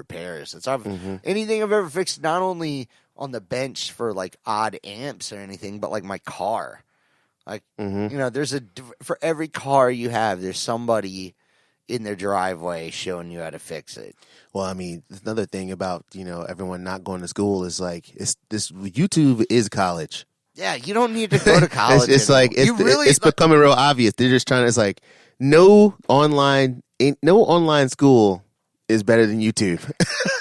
repairs. Anything I've ever fixed, not only on the bench for like odd amps or anything, but like my car. Like, there's for every car you have, there's somebody in their driveway showing you how to fix it. Well, I mean, another thing about, everyone not going to school is like, YouTube is college. Yeah, you don't need to go to college. It's becoming real obvious. They're just trying to, it's like, no online school is better than YouTube.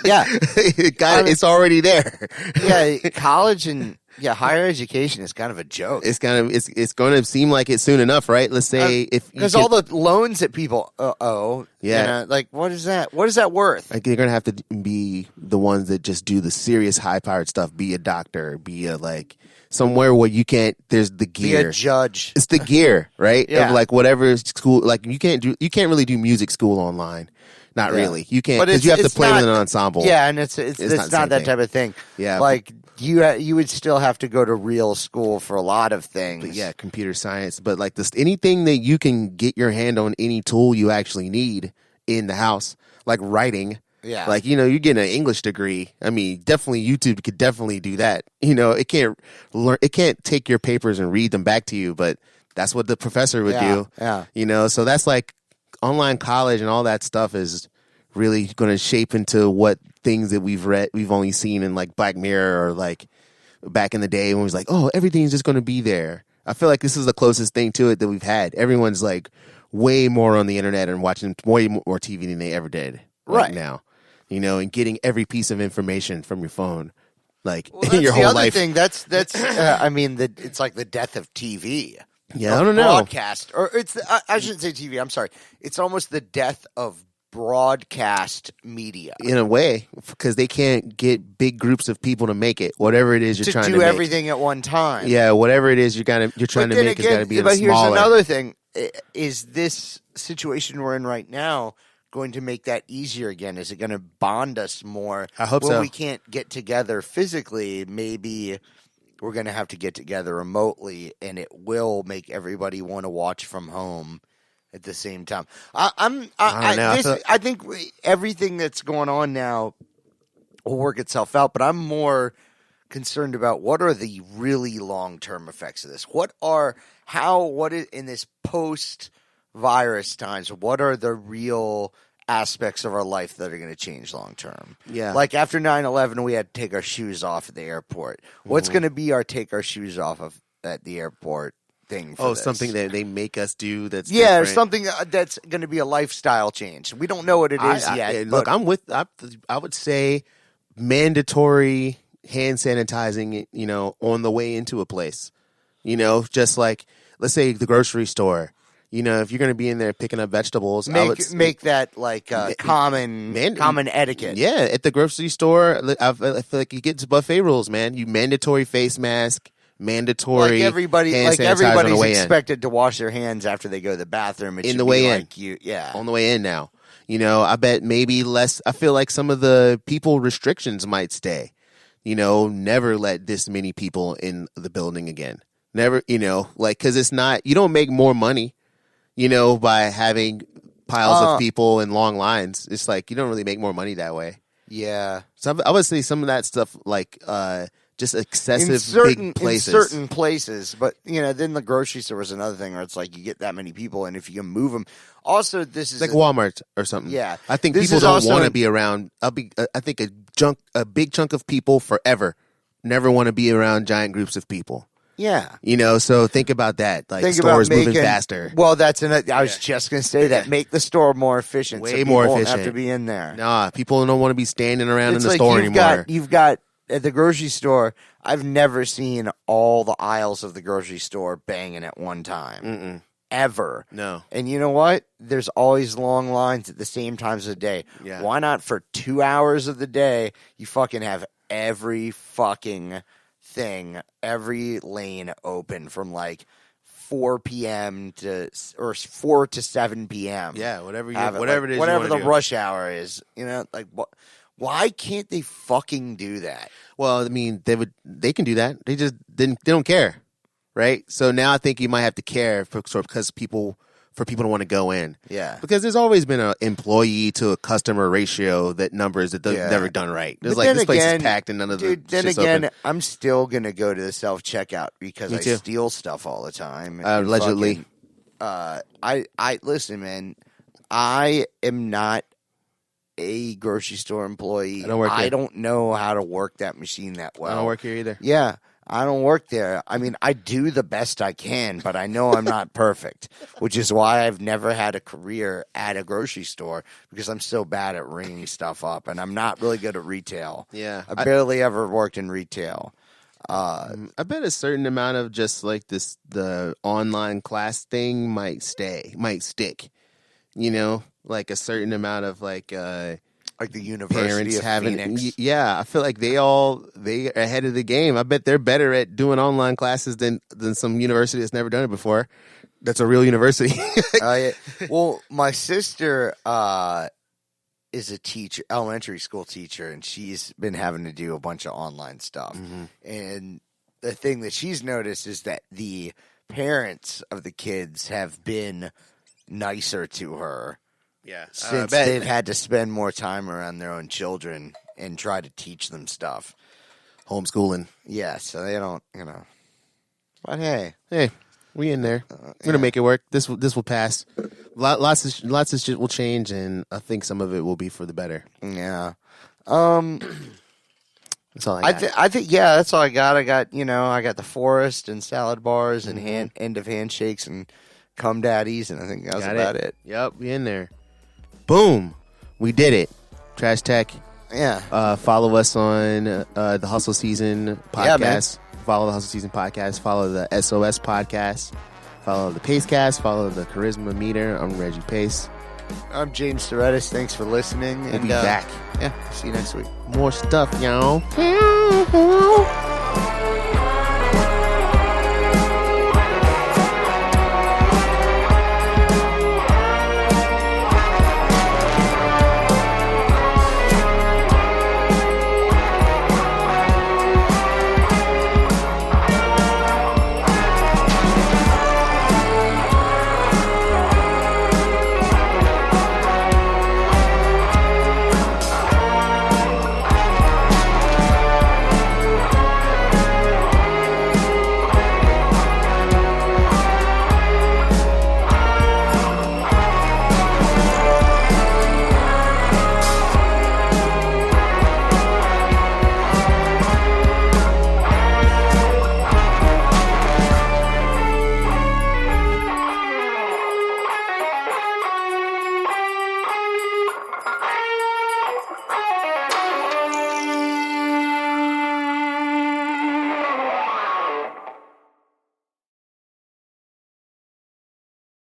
Yeah. It's already there. Yeah, college and higher education is kind of a joke. It's going to seem like it soon enough, right? Let's say because all the loans that people owe, what is that? What is that worth? Like, you're going to have to be the ones that just do the serious high-powered stuff. Be a doctor. Be a somewhere where you can't. There's the gear. Be a judge. It's the gear, right? Yeah. Of like whatever school. Like you can't really do music school online. Not really. You can't, because you have to play with an ensemble. Yeah, and it's not that type of thing. Yeah, like you would still have to go to real school for a lot of things. But yeah, computer science. But like anything that you can get your hand on, any tool you actually need in the house, like writing. Yeah, like you get an English degree. I mean, definitely YouTube could definitely do that. It can't take your papers and read them back to you, but that's what the professor would do. Yeah, so that's like. Online college and all that stuff is really going to shape into what things that we've only seen in like Black Mirror or like back in the day when it was like, oh, everything's just going to be there. I feel like this is the closest thing to it that we've had. Everyone's like way more on the internet and watching way more TV than they ever did right now, and getting every piece of information from your phone, like your whole life. That's it's like the death of TV. Yeah, I don't know. Broadcast, or I shouldn't say TV. I'm sorry. It's almost the death of broadcast media in a way, because they can't get big groups of people to make it. Whatever it is you're trying to do make. Everything at one time. Yeah, whatever it is you're trying to make is got to be but smaller. Here's another thing: is this situation we're in right now going to make that easier again? Is it going to bond us more? I hope so. When we can't get together physically, maybe. We're going to have to get together remotely, and it will make everybody want to watch from home at the same time. I think everything that's going on now will work itself out, but I'm more concerned about what are the really long-term effects of this. What is in this post-virus times, what are the real aspects of our life that are going to change long term? Yeah. Like after 9/11, we had to take our shoes off at the airport. What's going to be our take our shoes off of at the airport thing for this? Something that they make us do that's different. Or something that's going to be a lifestyle change. We don't know what it is yet. Look, I would say mandatory hand sanitizing, on the way into a place. Just like, let's say the grocery store. If you're going to be in there picking up vegetables, make that like common etiquette. Yeah, at the grocery store, I feel like you get to buffet rules, man. You mandatory face mask, mandatory hand sanitizer on the way expected to wash their hands after they go to the bathroom. On the way in now. I bet maybe less. I feel like some of the people restrictions might stay. Never let this many people in the building again. Never, because it's not. You don't make more money. By having piles of people and long lines. It's like you don't really make more money that way. Yeah. So I would say some of that stuff, like just excessive big places. In certain places. But, then the grocery store was another thing where it's like you get that many people, and if you can move them. Also, this is like Walmart or something. Yeah. I think people don't want to be around. I think a big chunk of people forever never want to be around giant groups of people. Yeah. So think about that. Like stores moving faster. Well, I was just going to say that. Make the store more efficient. Way more efficient. Won't have to be in there. Nah, people don't want to be standing around in the store anymore. You've got at the grocery store, I've never seen all the aisles of the grocery store banging at one time. Mm-mm. Ever. No. And you know what? There's always long lines at the same times of the day. Yeah. Why not for 2 hours of the day, you fucking have every fucking thing, every lane open from like 4 p.m. or 4 to 7 p.m. Yeah, whatever it is. Whatever the rush hour is. Like what? Why can't they fucking do that? Well, I mean, they can do that. They don't care, right? So now I think you might have to care because for people to want to go in. Yeah. Because there's always been an employee to a customer ratio that numbers that they've never done right. There's But this place is packed and none of the then shit's again, open. I'm still gonna go to the self checkout because Me I too. steal stuff all the time. Allegedly. I listen, man. I am not a grocery store employee. I don't know how to work that machine that well. I don't work here either. Yeah, I don't work there. I mean, I do the best I can, but I know I'm not perfect, which is why I've never had a career at a grocery store because I'm so bad at ringing stuff up, and I'm not really good at retail. Yeah. I barely ever worked in retail. I bet a certain amount of just like the online class thing might stick. You know, like a certain amount of like the University parents of having, Phoenix. yeah, I feel like they are ahead of the game. I bet they're better at doing online classes than some university that's never done it before. That's a real university. Yeah. Well, my sister is a teacher, elementary school teacher, and she's been having to do a bunch of online stuff. Mm-hmm. And the thing that she's noticed is that the parents of the kids have been nicer to her. Yeah, Since they've had to spend more time around their own children and try to teach them stuff. Homeschooling. Yeah, so they don't, But hey, we in there. We're gonna make it work. This will pass. Lots of shit will change, and I think some of it will be for the better. yeah. That's all I got. I think that's all I got. I got I got the forest and salad bars and end of handshakes and cum daddies, and I think that was about it. Yep, we in there. Boom, we did it. Trash Tech. Yeah. Follow us on the Hustle Season podcast. Follow the Hustle Season podcast. Follow the SOS podcast. Follow the Pacecast. Follow the Charisma Meter. I'm Reggie Pace. I'm James Soretis. Thanks for listening. We'll be back. Yeah. See you next week. More stuff, y'all.